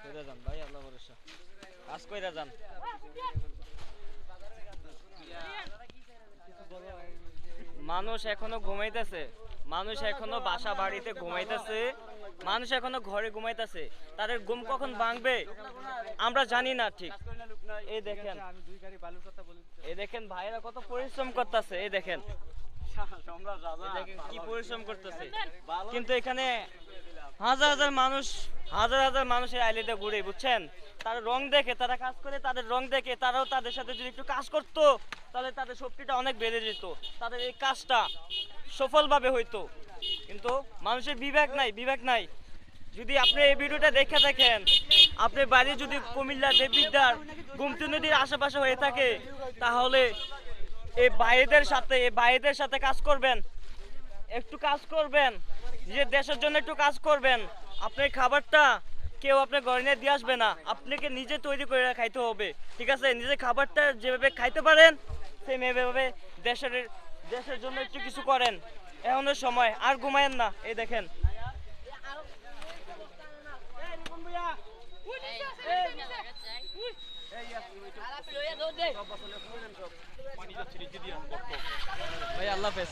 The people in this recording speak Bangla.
কইরা যান ভাই, আল্লাহ ভরসা, কাজ কইরা যান। মানুষ এখনো ঘুমাইতেছে, মানুষ এখনো বাসা বাড়িতে ঘুমাইতেছে, মানুষ এখনো ঘরে ঘুমাইতেছে। তাদের ঘুম কখন ভাঙবে আমরা জানি না ঠিক। এই দেখেন, এই দেখেন ভাইরা কত পরিশ্রম করতেছে, এই দেখেন কি পরিশ্রম করতেছে। কিন্তু এখানে হাজার হাজার মানুষ, হাজার হাজার মানুষের আইলেতে ঘুরে, বুঝছেন? তার রং দেখে তারা কাজ করে, তাদের রং দেখে তারাও তাদের সাথে যদি একটু কাজ করতো তাহলে তাদের শক্তিটা অনেক বেড়ে যেত, তাদের এই কাজটা সফলভাবে হইতো। কিন্তু মানুষের বিবেক নাই, বিবেক নাই। যদি আপনি এই ভিডিওটা দেখে দেখেন, আপনার বাড়ি যদি কুমিল্লা দেববিদ্যার গুমতি নদীর আশেপাশে হয়ে থাকে, তাহলে এই ভাইদের সাথে কাজ করবেন, একটু কাজ করবেন, নিজের দেশের জন্য একটু কাজ করবেন। আপনার খাবারটা কেউ আপনার ঘরে নিয়ে দিয়ে আসবে না, আপনাকে নিজে তৈরি করে খাইতে হবে, ঠিক আছে? নিজের খাবারটা যেভাবে খাইতে পারেন সেইভাবে দেশের দেশের জন্য একটু কিছু করেন। এখনের সময়, আর ঘুমায়েন না। এই দেখেন ভাই, আল্লাহ হাফেজ।